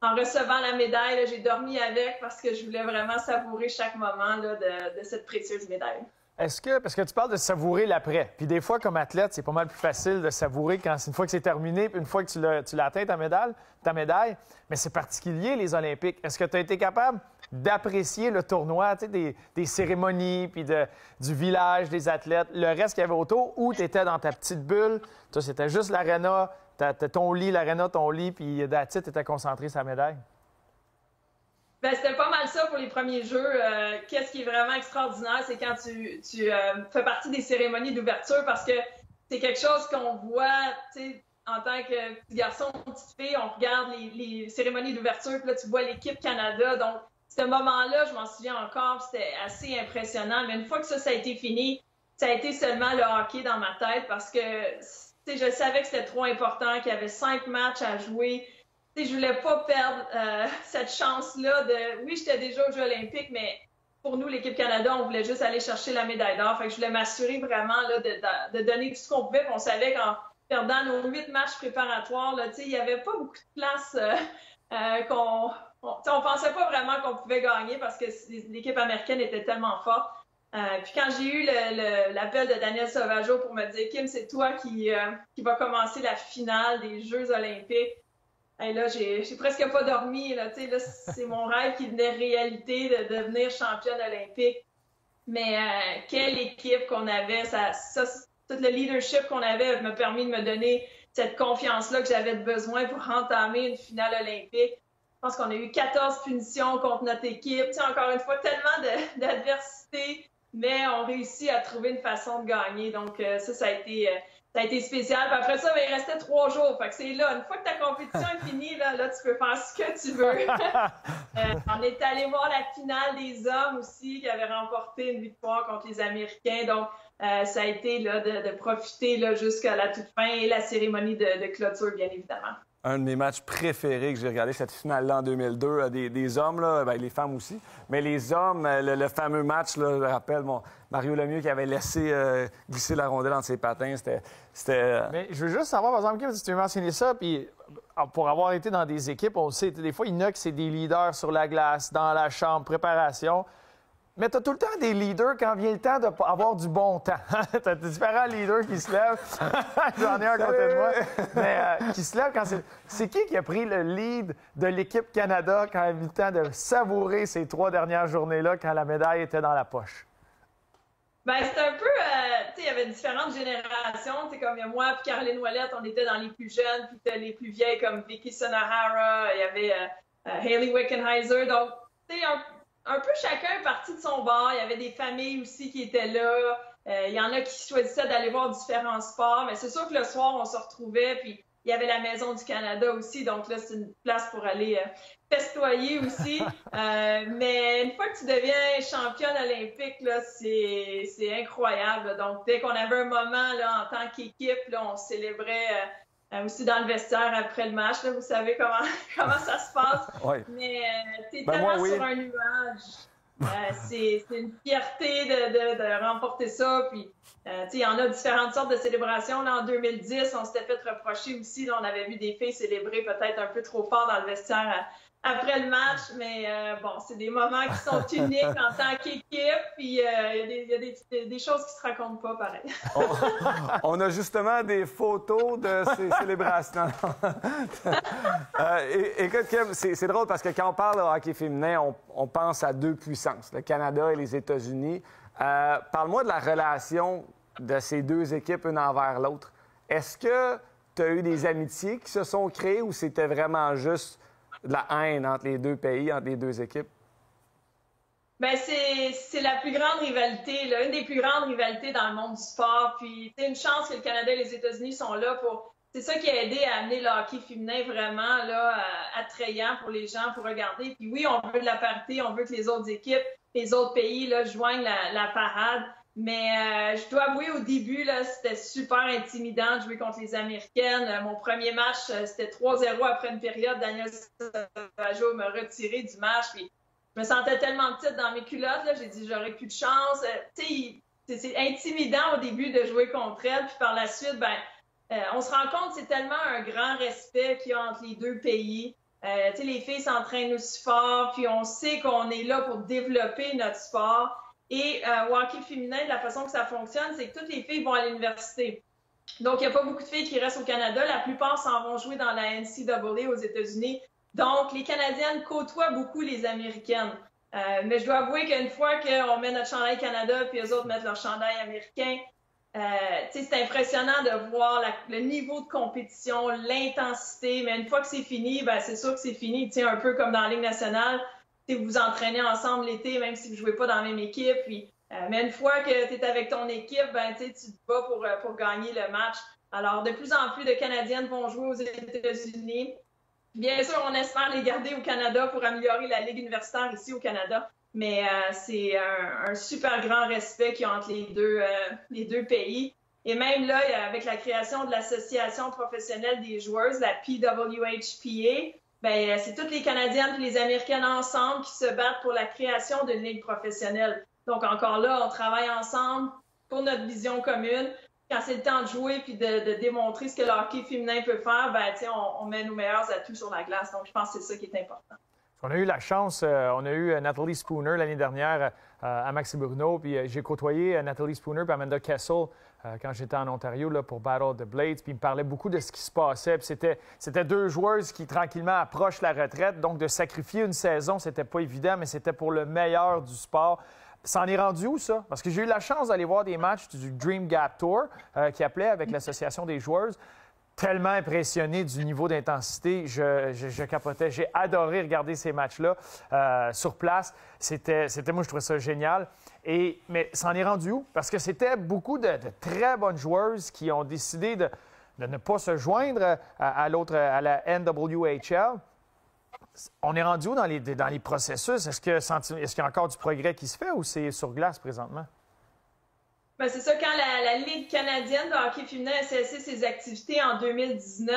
en recevant la médaille, là, j'ai dormi avec parce que je voulais vraiment savourer chaque moment là, de cette précieuse médaille. Est-ce que, parce que tu parles de savourer l'après, puis des fois, comme athlète, c'est pas mal plus facile de savourer une fois que c'est terminé, puis une fois que tu l'as atteint ta médaille, mais c'est particulier, les Olympiques. Est-ce que tu as été capable d'apprécier le tournoi, tu sais, des cérémonies, puis du village, des athlètes, le reste qu'il y avait autour, ou tu étais dans ta petite bulle, toi, c'était juste l'aréna, ton lit, l'aréna, ton lit, puis that's it, tu étais concentré sur la médaille? Ben, c'était pas mal ça pour les premiers Jeux. Qu'est-ce qui est vraiment extraordinaire, c'est quand tu fais partie des cérémonies d'ouverture parce que c'est quelque chose qu'on voit, tu sais, en tant que petit garçon, petite fille, on regarde les cérémonies d'ouverture, puis là, tu vois l'équipe Canada. Donc, ce moment-là, je m'en souviens encore, c'était assez impressionnant. Mais une fois que ça a été fini, ça a été seulement le hockey dans ma tête parce que, tu sais, je savais que c'était trop important, qu'il y avait 5 matchs à jouer. Je ne voulais pas perdre cette chance-là de... Oui, j'étais déjà aux Jeux olympiques, mais pour nous, l'équipe Canada, on voulait juste aller chercher la médaille d'or. Fait que je voulais m'assurer vraiment là, de donner tout ce qu'on pouvait. Puis on savait qu'en perdant nos 8 matchs préparatoires, là, il n'y avait pas beaucoup de place on pensait pas vraiment qu'on pouvait gagner parce que l'équipe américaine était tellement forte. Puis quand j'ai eu l'appel de Daniel Sauvageau pour me dire « Kim, c'est toi qui va commencer la finale des Jeux olympiques », Hey, là, j'ai presque pas dormi. Là, là, c'est mon rêve qui devenait réalité de devenir championne olympique. Mais quelle équipe qu'on avait. Tout le leadership qu'on avait m'a permis de me donner cette confiance-là que j'avais besoin pour entamer une finale olympique. Je pense qu'on a eu 14 punitions contre notre équipe. Encore une fois, tellement d'adversité, mais on réussit à trouver une façon de gagner. Donc, ça a été spécial. Puis après ça, il restait 3 jours. Fait que c'est là, une fois que ta compétition est finie, là, tu peux faire ce que tu veux. On est allé voir la finale des hommes aussi, qui avait remporté une victoire contre les Américains. Donc, ça a été là, de profiter là, jusqu'à la toute fin et la cérémonie de clôture, bien évidemment. Un de mes matchs préférés que j'ai regardé, cette finale-là en 2002, des hommes, là, les femmes aussi. Mais les hommes, le fameux match, là, je rappelle, Mario Lemieux qui avait laissé glisser la rondelle entre ses patins, c'était... Mais je veux juste savoir, par exemple, Kim, si tu veux mentionner ça, puis pour avoir été dans des équipes, on le sait, des fois, il y en a qui c'est des leaders sur la glace, dans la chambre, préparation. Mais tu as tout le temps des leaders quand vient le temps d'avoir du bon temps. Tu as différents leaders qui se lèvent. J'en ai un à côté de moi. Mais qui se lèvent quand c'est... C'est qui a pris le lead de l'équipe Canada quand il a eu le temps de savourer ces 3 dernières journées-là quand la médaille était dans la poche? Ben c'est un peu... il y avait différentes générations. Comme moi et Caroline Ouellette, on était dans les plus jeunes. Puis les plus vieilles comme Vicky Sonohara. Il y avait Hayley Wickenheiser. Donc, un peu chacun parti de son bord. Il y avait des familles aussi qui étaient là. Il y en a qui choisissaient d'aller voir différents sports. Mais c'est sûr que le soir, on se retrouvait. Puis il y avait la Maison du Canada aussi. Donc là, c'est une place pour aller festoyer aussi. Mais une fois que tu deviens championne olympique, là, c'est incroyable. Donc dès qu'on avait un moment là, en tant qu'équipe, là, on célébrait... aussi dans le vestiaire après le match, là, vous savez comment ça se passe. Oui. Mais t'es tellement sur un nuage. C'est une fierté de remporter ça. Puis, il y en a différentes sortes de célébrations. Là, en 2010, on s'était fait reprocher aussi. Là, on avait vu des filles célébrer peut-être un peu trop fort dans le vestiaire après le match. Mais bon, c'est des moments qui sont uniques en tant qu'équipe. Puis, il y a des choses qui se racontent pas, pareil. On a justement des photos de ces célébrations. Écoute, Kim, c'est drôle parce que quand on parle de hockey féminin, on pense à 2 puissances, le Canada et les États-Unis. Parle-moi de la relation de ces 2 équipes, une envers l'autre. Est-ce que tu as eu des amitiés qui se sont créées ou c'était vraiment juste de la haine entre les 2 pays, entre les 2 équipes? Ben c'est la plus grande rivalité, là, une des plus grandes rivalités dans le monde du sport. Puis, c'est une chance que le Canada et les États-Unis sont là pour... C'est ça qui a aidé à amener le hockey féminin vraiment là, attrayant pour les gens pour regarder. Puis oui, on veut de la parité, on veut que les autres équipes, les autres pays là, joignent la parade. Mais je dois avouer, au début, là, c'était super intimidant de jouer contre les Américaines. Mon premier match, c'était 3-0 après une période. Daniel Sauvageau m'a retiré du match. Puis je me sentais tellement petite dans mes culottes. J'ai dit, j'aurais plus de chance. C'est intimidant au début de jouer contre elle. Puis par la suite, on se rend compte que c'est tellement un grand respect qu'il y a entre les 2 pays. Les filles s'entraînent aussi fort. Puis on sait qu'on est là pour développer notre sport. Et au hockey féminin, de la façon que ça fonctionne, c'est que toutes les filles vont à l'université. Donc, il n'y a pas beaucoup de filles qui restent au Canada. La plupart s'en vont jouer dans la NCAA aux États-Unis. Donc, les Canadiennes côtoient beaucoup les Américaines. Mais je dois avouer qu'une fois qu'on met notre chandail Canada puis eux autres mettent leur chandail américain, c'est impressionnant de voir le niveau de compétition, l'intensité. Mais une fois que c'est fini, c'est sûr que c'est fini. Un peu comme dans la Ligue nationale. Vous vous entraînez ensemble l'été, même si vous ne jouez pas dans la même équipe. Puis, mais une fois que tu es avec ton équipe, tu te bats pour gagner le match. Alors, de plus en plus de Canadiennes vont jouer aux États-Unis. Bien sûr, on espère les garder au Canada pour améliorer la Ligue universitaire ici au Canada. Mais c'est un super grand respect qu'il y a entre les deux pays. Et même là, avec la création de l'Association professionnelle des joueuses, la PWHPA, c'est toutes les Canadiennes et les Américaines ensemble qui se battent pour la création d'une ligue professionnelle. Donc, encore là, on travaille ensemble pour notre vision commune. Quand c'est le temps de jouer puis de démontrer ce que le hockey féminin peut faire, on met nos meilleurs atouts sur la glace. Donc, je pense que c'est ça qui est important. On a eu la chance, on a eu Natalie Spooner l'année dernière à Max et Bruno, puis j'ai côtoyé Natalie Spooner et Amanda Kessel quand j'étais en Ontario là, pour Battle of the Blades, puis ils me parlaient beaucoup de ce qui se passait. Puis c'était deux joueuses qui tranquillement approchent la retraite, donc de sacrifier une saison, c'était pas évident, mais c'était pour le meilleur du sport. Ça en est rendu où, ça? Parce que j'ai eu la chance d'aller voir des matchs du Dream Gap Tour qui appelait avec l'Association des joueuses. Tellement impressionné du niveau d'intensité. Je capotais. J'ai adoré regarder ces matchs-là sur place. Moi, je trouvais ça génial. Mais ça en est rendu où? Parce que c'était beaucoup de très bonnes joueuses qui ont décidé de ne pas se joindre à la NWHL. On est rendu où dans les processus? Est-ce qu'il y a encore du progrès qui se fait ou c'est sur glace présentement? Ben, c'est ça, quand la Ligue canadienne de hockey féminin a cessé ses activités en 2019,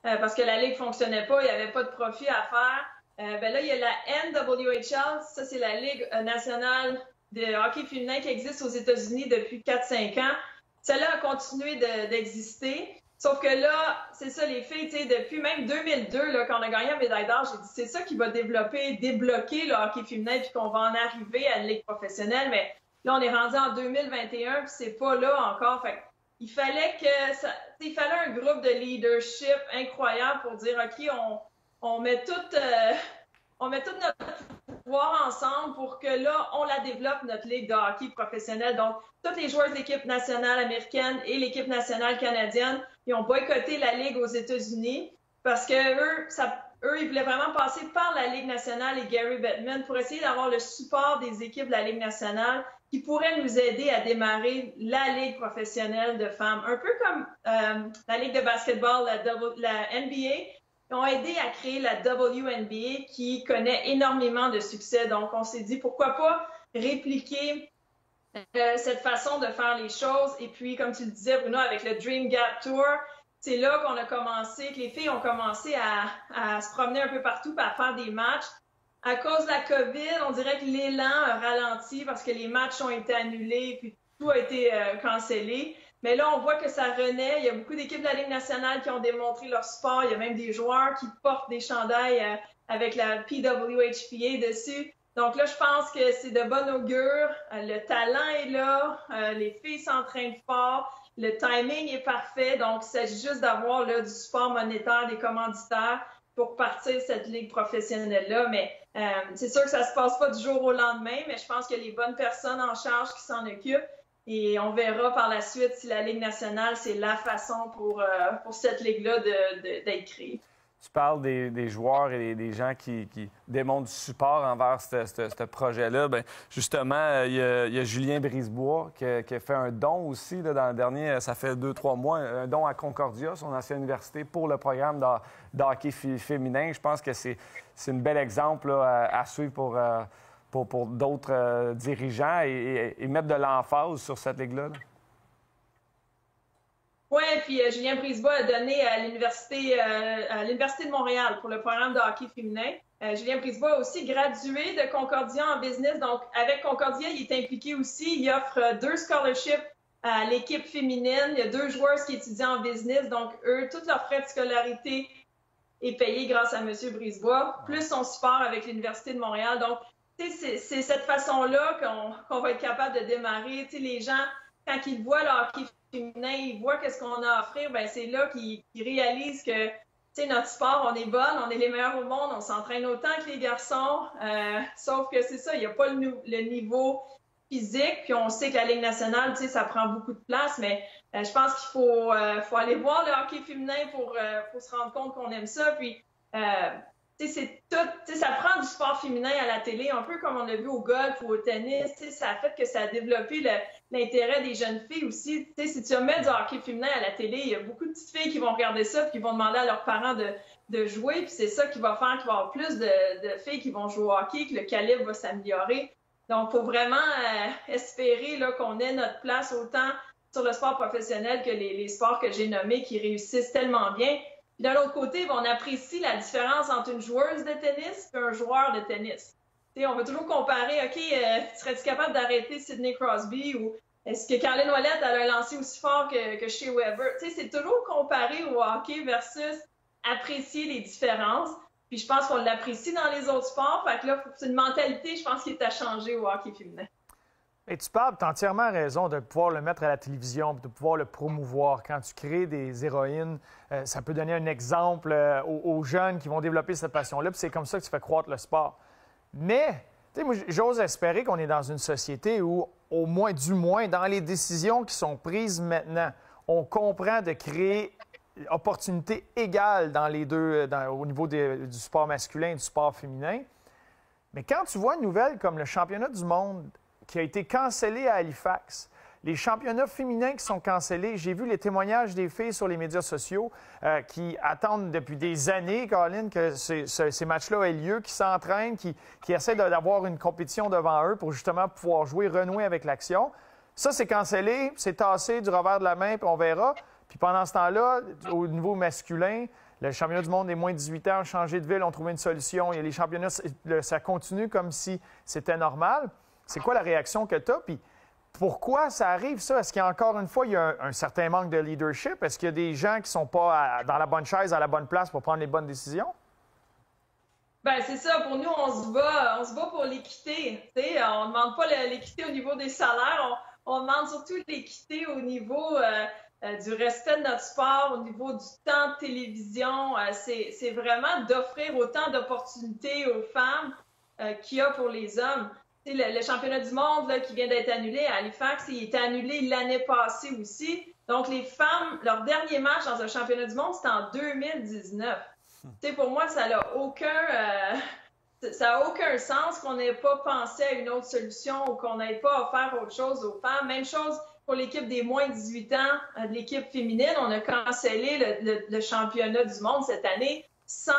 parce que la Ligue ne fonctionnait pas, il n'y avait pas de profit à faire, ben là, il y a la NWHL, ça c'est la Ligue nationale de hockey féminin qui existe aux États-Unis depuis 4-5 ans. Celle-là a continué d'exister. Sauf que là, c'est ça, les filles, tu sais, depuis même 2002, là, quand on a gagné la médaille d'or, j'ai dit, c'est ça qui va débloquer le hockey féminin, puis qu'on va en arriver à une ligue professionnelle. Mais là, on est rendu en 2021, puis c'est pas là encore. Fait il fallait un groupe de leadership incroyable pour dire, OK, on met tout notre pouvoir ensemble pour que là, on la développe, notre ligue de hockey professionnelle. Donc, toutes les joueurs de l'équipe nationale américaine et l'équipe nationale canadienne, ils ont boycotté la ligue aux États-Unis parce que eux, ils voulaient vraiment passer par la Ligue nationale et Gary Bettman pour essayer d'avoir le support des équipes de la Ligue nationale qui pourraient nous aider à démarrer la ligue professionnelle de femmes. Un peu comme la ligue de basketball, la NBA, ils ont aidé à créer la WNBA qui connaît énormément de succès. Donc, on s'est dit, pourquoi pas répliquer cette façon de faire les choses. Et puis, comme tu le disais, Bruno, avec le Dream Gap Tour, c'est là qu'on a commencé, que les filles ont commencé à se promener un peu partout et à faire des matchs. À cause de la COVID, on dirait que l'élan a ralenti parce que les matchs ont été annulés et puis tout a été cancellé. Mais là, on voit que ça renaît. Il y a beaucoup d'équipes de la Ligue nationale qui ont démontré leur sport. Il y a même des joueurs qui portent des chandails avec la PWHPA dessus. Donc là, je pense que c'est de bon augure. Le talent est là. Les filles s'entraînent fort. Le timing est parfait. Donc, il s'agit juste d'avoir du support monétaire des commanditaires pour partir cette ligue professionnelle-là. Mais c'est sûr que ça se passe pas du jour au lendemain, mais je pense que les bonnes personnes en charge qui s'en occupent. Et on verra par la suite si la Ligue nationale, c'est la façon pour cette ligue-là d'être créée. Tu parles des joueurs et des gens qui démontrent du support envers ce projet-là. Bien, justement, il y a Julien Brisebois qui a fait un don aussi là, dans le dernier, ça fait 2-3 mois, un don à Concordia, son ancienne université, pour le programme de hockey féminin. Je pense que c'est un bel exemple là, à suivre pour d'autres dirigeants et mettre de l'emphase sur cette ligue-là. Oui, puis Julien Brisebois a donné à l'Université de Montréal pour le programme de hockey féminin. Julien Brisebois a aussi gradué de Concordia en business. Donc, avec Concordia, il est impliqué aussi. Il offre 2 scholarships à l'équipe féminine. Il y a 2 joueurs qui étudient en business. Donc, eux, tous leurs frais de scolarité est payé grâce à M. Brisebois, plus son support avec l'Université de Montréal. Donc, c'est cette façon-là qu'on va être capable de démarrer. T'sais, les gens, quand ils voient le hockey féminin, ils voient qu'est-ce qu'on a à offrir, ben c'est là qu'ils réalisent que notre sport, on est bonne, on est les meilleurs au monde, on s'entraîne autant que les garçons, sauf que c'est ça, il n'y a pas le niveau physique, puis on sait que la Ligue nationale, ça prend beaucoup de place, mais je pense qu'il faut aller voir le hockey féminin pour se rendre compte qu'on aime ça, puis c'est tout, ça prend du sport féminin à la télé, un peu comme on l'a vu au golf ou au tennis. Ça a fait que ça a développé l'intérêt des jeunes filles aussi. Si tu mets du hockey féminin à la télé, il y a beaucoup de petites filles qui vont regarder ça et qui vont demander à leurs parents de jouer. Puis c'est ça qui va faire qu'il va y avoir plus de filles qui vont jouer au hockey, que le calibre va s'améliorer. Donc, il faut vraiment espérer qu'on ait notre place autant sur le sport professionnel que les sports que j'ai nommés qui réussissent tellement bien. Puis de l'autre côté, on apprécie la différence entre une joueuse de tennis et un joueur de tennis. T'sais, on va toujours comparer, OK, serais-tu capable d'arrêter Sidney Crosby ou est-ce que Caroline Ouellette elle a lancé aussi fort que Shea Weber? C'est toujours comparer au hockey versus apprécier les différences. Puis je pense qu'on l'apprécie dans les autres sports. Fait que là, c'est une mentalité, je pense, qui est à changer au hockey féminin. Et tu parles, tu as entièrement raison de pouvoir le mettre à la télévision, de pouvoir le promouvoir. Quand tu crées des héroïnes, ça peut donner un exemple aux jeunes qui vont développer cette passion-là. Puis c'est comme ça que tu fais croître le sport. Mais, tu sais, moi, j'ose espérer qu'on est dans une société où, du moins, dans les décisions qui sont prises maintenant, on comprend de créer opportunités égales dans les deux, au niveau du sport masculin et du sport féminin. Mais quand tu vois une nouvelle comme le championnat du monde qui a été cancellé à Halifax, les championnats féminins qui sont cancellés, j'ai vu les témoignages des filles sur les médias sociaux qui attendent depuis des années, Colin, que ces matchs-là aient lieu, qui s'entraînent, qui essaient d'avoir une compétition devant eux pour justement pouvoir jouer, renouer avec l'action. Ça, c'est cancellé, c'est tassé du revers de la main, puis on verra. Puis pendant ce temps-là, au niveau masculin, le championnat du monde des moins de 18 ans a changé de ville, ont trouvé une solution. Et les championnats, ça continue comme si c'était normal. C'est quoi la réaction que tu as? Puis pourquoi ça arrive, ça? Est-ce qu'il y a encore une fois, il y a un certain manque de leadership? Est-ce qu'il y a des gens qui ne sont pas dans la bonne chaise, à la bonne place pour prendre les bonnes décisions? Bien, c'est ça. Pour nous, on se bat pour l'équité. On ne demande pas l'équité au niveau des salaires. On demande surtout l'équité au niveau du respect de notre sport, au niveau du temps de télévision. C'est vraiment d'offrir autant d'opportunités aux femmes qu'il y a pour les hommes. Le championnat du monde là, qui vient d'être annulé à Halifax, il était annulé l'année passée aussi. Donc, les femmes, leur dernier match dans un championnat du monde, c'était en 2019. Pour moi, ça n'a aucun sens qu'on n'ait pas pensé à une autre solution ou qu'on n'ait pas offert autre chose aux femmes. Même chose pour l'équipe des moins de 18 ans, de l'équipe féminine. On a cancellé le championnat du monde cette année sans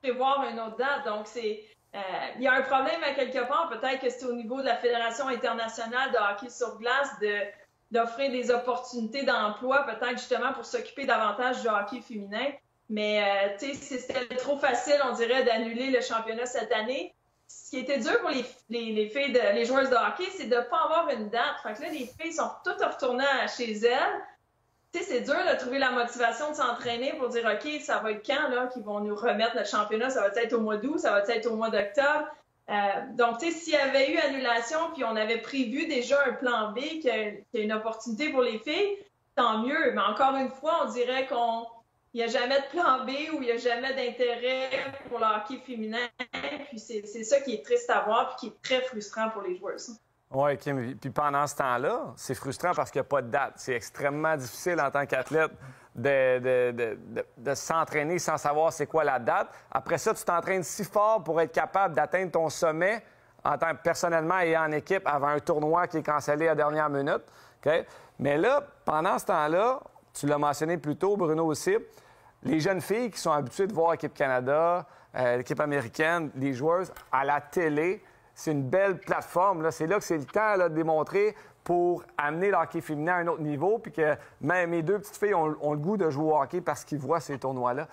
prévoir une autre date. Donc, il y a un problème à quelque part. Peut-être que c'est au niveau de la Fédération internationale de hockey sur glace d'offrir des opportunités d'emploi, peut-être justement pour s'occuper davantage du hockey féminin. Mais c'était trop facile, on dirait, d'annuler le championnat cette année. Ce qui était dur pour les filles, les joueuses de hockey, c'est de ne pas avoir une date. Fait que là, les filles sont toutes retournées chez elles. C'est dur de trouver la motivation de s'entraîner pour dire, OK, ça va être quand là qu'ils vont nous remettre notre championnat? Ça va être au mois d'août, ça va être au mois d'octobre. Donc, s'il y avait eu annulation, puis on avait prévu déjà un plan B, qu'il y a une opportunité pour les filles, tant mieux. Mais encore une fois, on dirait qu'il n'y a jamais de plan B ou il n'y a jamais d'intérêt pour le hockey féminin. Puis c'est ça qui est triste à voir puis qui est très frustrant pour les joueuses. Oui, Kim. Puis pendant ce temps-là, c'est frustrant parce qu'il n'y a pas de date. C'est extrêmement difficile en tant qu'athlète de s'entraîner sans savoir c'est quoi la date. Après ça, tu t'entraînes si fort pour être capable d'atteindre ton sommet personnellement et en équipe avant un tournoi qui est cancellé à la dernière minute. Okay? Mais là, pendant ce temps-là, tu l'as mentionné plus tôt, Bruno aussi, les jeunes filles qui sont habituées de voir l'équipe Canada, l'équipe américaine, les joueuses à la télé, c'est une belle plateforme. C'est là que c'est le temps là, de démontrer pour amener le hockey féminin à un autre niveau, puis que même mes deux petites filles ont le goût de jouer au hockey parce qu'ils voient ces tournois-là.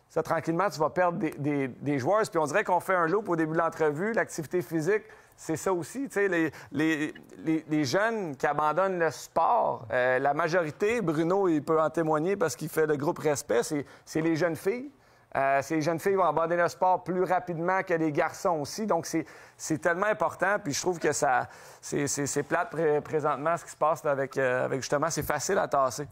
Ça, tranquillement, tu vas perdre des joueuses. Puis on dirait qu'on fait un loop au début de l'entrevue. L'activité physique, c'est ça aussi. Tu sais, les jeunes qui abandonnent le sport, la majorité, Bruno, il peut en témoigner parce qu'il fait le groupe Respect, c'est les jeunes filles. Ces jeunes filles vont abandonner le sport plus rapidement que les garçons aussi. Donc, c'est tellement important. Puis je trouve que c'est plate présentement ce qui se passe là, avec justement, c'est facile à tasser.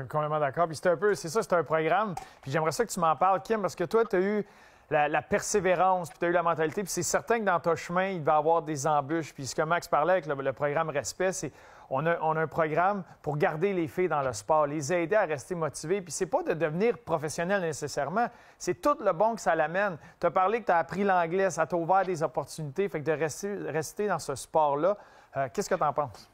Complètement d'accord. Puis c'est un programme. Puis j'aimerais ça que tu m'en parles, Kim, parce que toi, tu as eu la persévérance, puis tu as eu la mentalité. Puis c'est certain que dans ton chemin, il va y avoir des embûches. Puis ce que Max parlait avec le programme Respect, c'est on a un programme pour garder les filles dans le sport, les aider à rester motivées. Puis c'est pas de devenir professionnel nécessairement, c'est tout le bon que ça l'amène. Tu as parlé que tu as appris l'anglais, ça t'a ouvert des opportunités. Fait que de rester dans ce sport-là, qu'est-ce que tu en penses?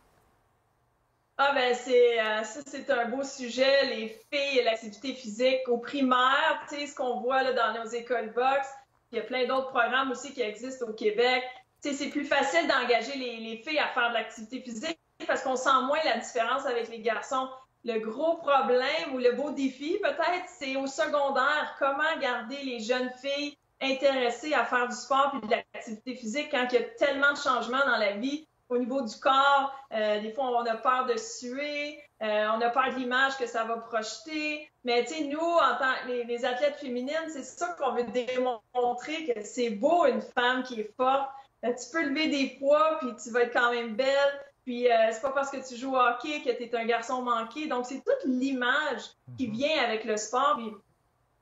Ah ben c'est un beau sujet, les filles et l'activité physique au primaire, tu sais, ce qu'on voit là, dans nos écoles boxe. Il y a plein d'autres programmes aussi qui existent au Québec. Tu sais, c'est plus facile d'engager les filles à faire de l'activité physique parce qu'on sent moins la différence avec les garçons. Le gros problème ou le beau défi, peut-être, c'est au secondaire. Comment garder les jeunes filles intéressées à faire du sport et de l'activité physique quand il y a tellement de changements dans la vie au niveau du corps. Des fois, on a peur de suer, on a peur de l'image que ça va projeter. Mais tu sais, nous, en tant que les athlètes féminines, c'est ça qu'on veut démontrer, que c'est beau une femme qui est forte. Tu peux lever des poids, puis tu vas être quand même belle. Puis c'est pas parce que tu joues au hockey que tu es un garçon manqué. Donc, c'est toute l'image qui vient avec le sport. Puis,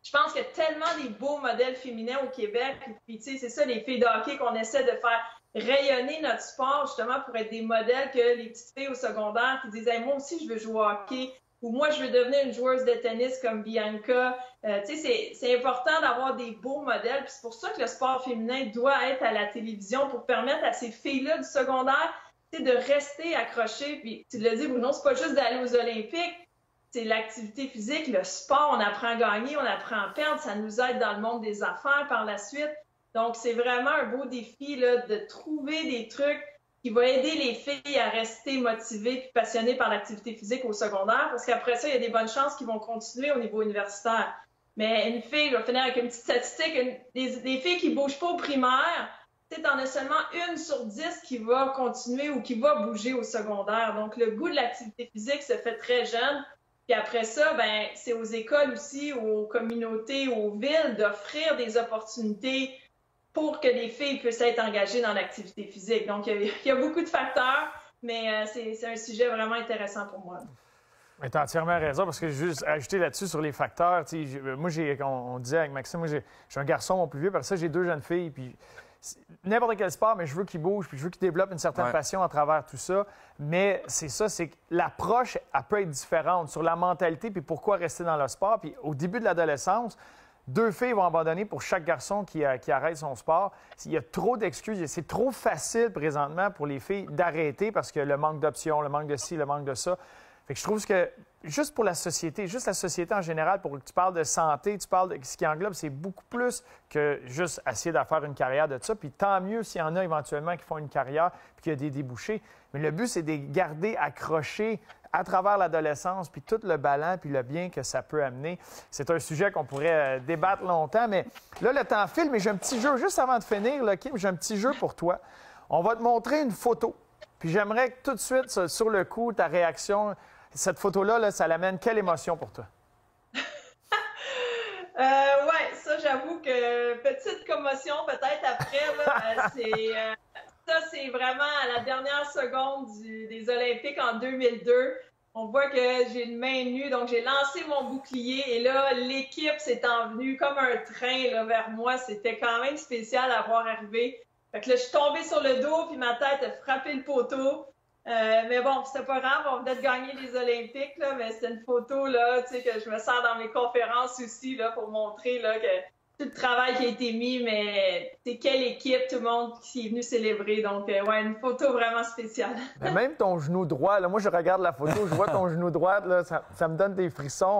je pense qu'il y a tellement des beaux modèles féminins au Québec. Puis tu sais, c'est ça, les filles de hockey, qu'on essaie de faire rayonner notre sport, justement, pour être des modèles que les petites filles au secondaire qui disent hey, « moi aussi, je veux jouer au hockey » ou « moi, je veux devenir une joueuse de tennis comme Bianca ». Tu sais, c'est important d'avoir des beaux modèles. Puis c'est pour ça que le sport féminin doit être à la télévision pour permettre à ces filles-là du secondaire de rester accrochées. Puis tu l'as dit, Bruno, c'est pas juste d'aller aux Olympiques. C'est l'activité physique, le sport, on apprend à gagner, on apprend à perdre, ça nous aide dans le monde des affaires par la suite. Donc, c'est vraiment un beau défi là, de trouver des trucs qui vont aider les filles à rester motivées et passionnées par l'activité physique au secondaire, parce qu'après ça, il y a des bonnes chances qu'ils vont continuer au niveau universitaire. Mais une fille, je vais finir avec une petite statistique, des filles qui ne bougent pas au primaire, tu en as seulement 1 sur 10 qui va continuer ou qui va bouger au secondaire. Donc, le goût de l'activité physique se fait très jeune. Puis après ça, ben, c'est aux écoles aussi, aux communautés, aux villes d'offrir des opportunités pour que les filles puissent être engagées dans l'activité physique. Donc, il y a beaucoup de facteurs, mais c'est un sujet vraiment intéressant pour moi. Tu as entièrement raison, parce que juste ajouter là-dessus sur les facteurs, moi, on disait avec Maxime, moi, j'ai un garçon, mon plus vieux, parce que j'ai 2 jeunes filles, puis n'importe quel sport, mais je veux qu'ils bougent, puis je veux qu'ils développent une certaine passion à travers tout ça. Mais c'est ça, c'est que l'approche, elle peut être différente sur la mentalité, puis pourquoi rester dans le sport. Puis au début de l'adolescence, 2 filles vont abandonner pour chaque garçon qui arrête son sport. Il y a trop d'excuses. C'est trop facile présentement pour les filles d'arrêter parce que le manque d'options, le manque de ci, le manque de ça. Fait que je trouve que juste pour la société, juste la société en général, pour que tu parles de santé, tu parles de ce qui englobe, c'est beaucoup plus que juste essayer de faire une carrière de ça. Puis tant mieux s'il y en a éventuellement qui font une carrière puis qu'il y a des débouchés. Mais le but, c'est de les garder accrochés à travers l'adolescence, puis tout le ballon, puis le bien que ça peut amener. C'est un sujet qu'on pourrait débattre longtemps, mais là, le temps file, mais j'ai un petit jeu. Juste avant de finir, là, Kim, j'ai un petit jeu pour toi. On va te montrer une photo. Puis j'aimerais que tout de suite, sur le coup, ta réaction, cette photo-là, là, ça l'amène quelle émotion pour toi? Ouais, ça, j'avoue que petite commotion peut-être après, là, ça, c'est vraiment à la dernière seconde des Olympiques en 2002. On voit que j'ai une main nue, donc j'ai lancé mon bouclier et là, l'équipe s'est envenue comme un train là, vers moi. C'était quand même spécial à voir arriver. Fait que là, je suis tombée sur le dos, puis ma tête a frappé le poteau. Mais bon, c'était pas grave, on venait de gagner les Olympiques, là, mais c'était une photo là, tu sais, que je me sers dans mes conférences aussi là, pour montrer là, que tout le travail qui a été mis, mais c'est quelle équipe, tout le monde qui est venu célébrer. Donc, ouais, une photo vraiment spéciale. Mais même ton genou droit, là, moi, je regarde la photo, je vois ton genou droit, là, ça me donne des frissons.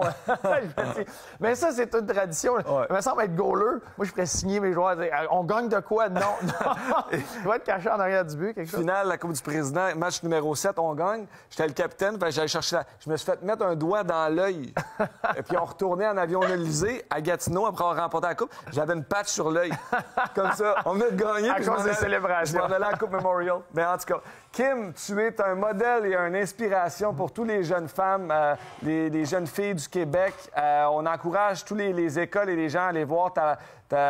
Mais ça, c'est une tradition. Ouais. Il me semble être goaler. Moi, je ferais signer mes joueurs. On gagne de quoi? Non, non. Tu dois être caché en arrière du but, quelque chose. Finale, la Coupe du Président, match numéro 7, on gagne. J'étais le capitaine, j'allais chercher je me suis fait mettre un doigt dans l'œil. Et puis, on retournait en avion de l'Élysée à Gatineau après avoir remporté la Coupe. J'avais une patch sur l'œil. Comme ça. On venait de gagner. À cause des célébrations. Je m'en allais à la Coupe Memorial. Mais en tout cas, Kim, tu es un modèle et une inspiration pour toutes les jeunes femmes, les jeunes filles du Québec. On encourage toutes les écoles et les gens à aller voir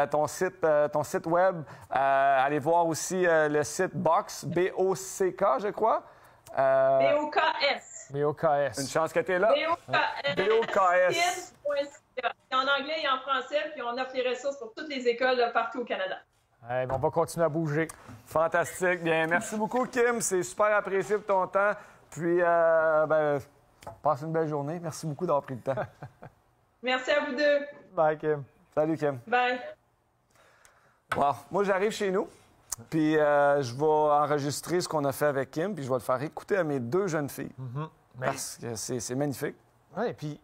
ton site web, aller voir aussi le site Box, B-O-C-K, je crois. B-O-K-S. B-O-K-S. Une chance que tu es là. B-O-K-S. B-O-K-S. Il y en anglais et en français, puis on offre les ressources pour toutes les écoles là, partout au Canada. On va continuer à bouger. Fantastique. Bien, merci beaucoup, Kim. C'est super apprécié pour ton temps. Puis, passe une belle journée. Merci beaucoup d'avoir pris le temps. Merci à vous deux. Bye, Kim. Salut, Kim. Bye. Wow. Moi, j'arrive chez nous, puis je vais enregistrer ce qu'on a fait avec Kim, puis je vais le faire écouter à mes 2 jeunes filles. Parce que c'est magnifique. Oui, puis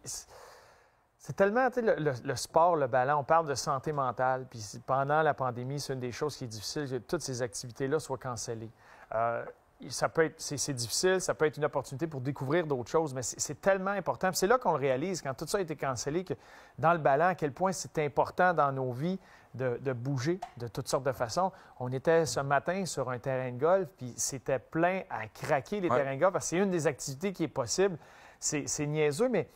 c'est tellement, tu sais, le sport, le ballon, on parle de santé mentale, puis pendant la pandémie, c'est une des choses qui est difficile, que toutes ces activités-là soient cancellées. c'est difficile, ça peut être une opportunité pour découvrir d'autres choses, mais c'est tellement important. C'est là qu'on le réalise, quand tout ça a été cancellé, que dans le ballon, à quel point c'est important dans nos vies de bouger de toutes sortes de façons. On était ce matin sur un terrain de golf, puis c'était plein à craquer les terrains de golf, parce que c'est une des activités qui est possible. C'est niaiseux, mais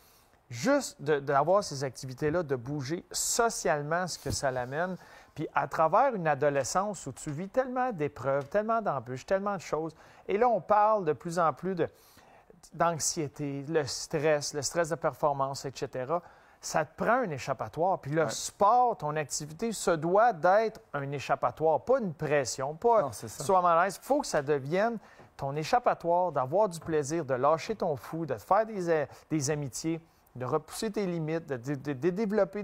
juste d'avoir ces activités-là, de bouger socialement ce que ça l'amène, puis à travers une adolescence où tu vis tellement d'épreuves, tellement d'embûches, tellement de choses, et là, on parle de plus en plus d'anxiété, le stress de performance, etc., ça te prend un échappatoire. Puis le sport, ton activité, se doit d'être un échappatoire, pas une pression, pas sois mal à l'aise. Il faut que ça devienne ton échappatoire, d'avoir du plaisir, de lâcher ton fou, de te faire des amitiés, de repousser tes limites, de développer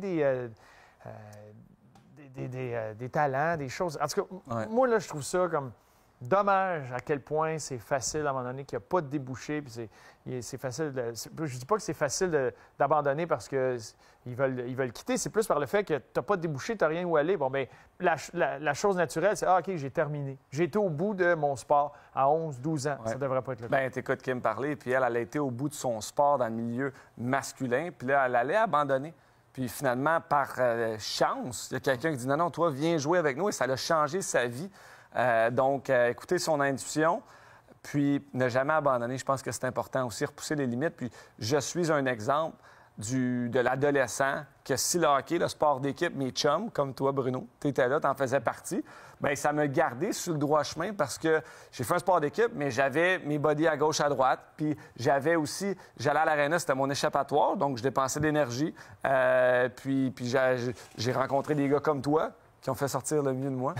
des talents, des choses. En tout cas, moi, là, je trouve ça comme dommage à quel point c'est facile à un moment donné qu'il n'y a pas de débouché. Puis c'est facile je ne dis pas que c'est facile d'abandonner parce qu'ils veulent quitter. C'est plus par le fait que tu n'as pas de débouché, tu n'as rien où aller. Bon, bien, la chose naturelle, c'est « Ah, OK, j'ai terminé. J'ai été au bout de mon sport à 11, 12 ans. Ça ne devrait pas être le cas. » Bien, t'écoutes Kim parler, puis elle a été au bout de son sport dans le milieu masculin, puis là, elle allait abandonner. Puis finalement, par chance, il y a quelqu'un qui dit « Non, non, toi, viens jouer avec nous. » Et ça a changé sa vie. Donc, écouter son intuition, puis ne jamais abandonner. Je pense que c'est important aussi, repousser les limites. Puis je suis un exemple de l'adolescent que si le hockey, le sport d'équipe, mes chums, comme toi, Bruno, tu étais là, tu en faisais partie, bien, ça m'a gardé sur le droit chemin parce que j'ai fait un sport d'équipe, mais j'avais mes bodies à gauche, à droite. Puis j'avais aussi, j'allais à l'aréna, c'était mon échappatoire, donc je dépensais de l'énergie. Puis j'ai rencontré des gars comme toi qui ont fait sortir le mieux de moi.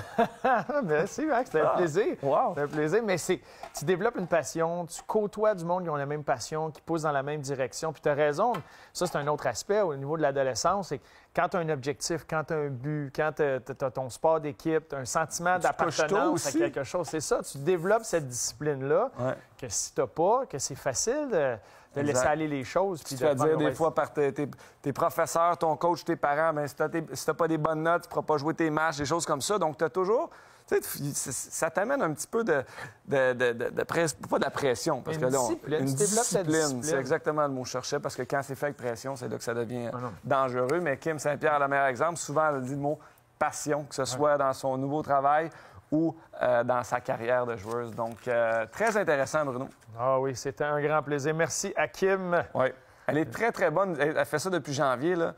Merci, Max. C'était un plaisir. Wow. C'était un plaisir. Mais tu développes une passion, tu côtoies du monde qui ont la même passion, qui poussent dans la même direction. Puis tu as raison. Ça, c'est un autre aspect au niveau de l'adolescence. C'est quand tu as un objectif, quand tu as un but, quand tu as ton sport d'équipe, tu as un sentiment d'appartenance à quelque chose. C'est ça. Tu développes cette discipline-là que si tu n'as pas, que c'est facile de laisser aller les choses. Puis tu vas dire des fois par tes professeurs, ton coach, tes parents, bien, si tu n'as pas des bonnes notes, tu ne pourras pas jouer tes matchs, des choses comme ça. Donc, tu as toujours... Tu sais, ça t'amène un petit peu pas de la pression. Parce que là, une discipline. C'est exactement le mot que je cherchais, parce que quand c'est fait avec pression, c'est là que ça devient dangereux. Mais Kim Saint-Pierre a le meilleur exemple. Souvent, elle dit le mot passion, que ce soit dans son nouveau travail ou dans sa carrière de joueuse. Donc, très intéressant, Bruno. Ah oui, c'était un grand plaisir. Merci à Kim. Oui. Elle est très, très bonne. Elle fait ça depuis janvier, là.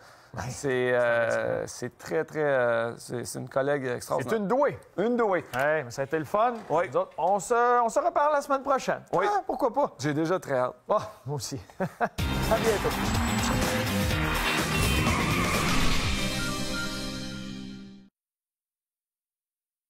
C'est très, très... c'est une collègue extraordinaire. C'est une douée. Une douée. Oui, mais ça a été le fun. Oui. Nous autres, on se reparle la semaine prochaine. Oui. Ah, pourquoi pas? J'ai déjà très hâte. Ah, moi aussi. À bientôt.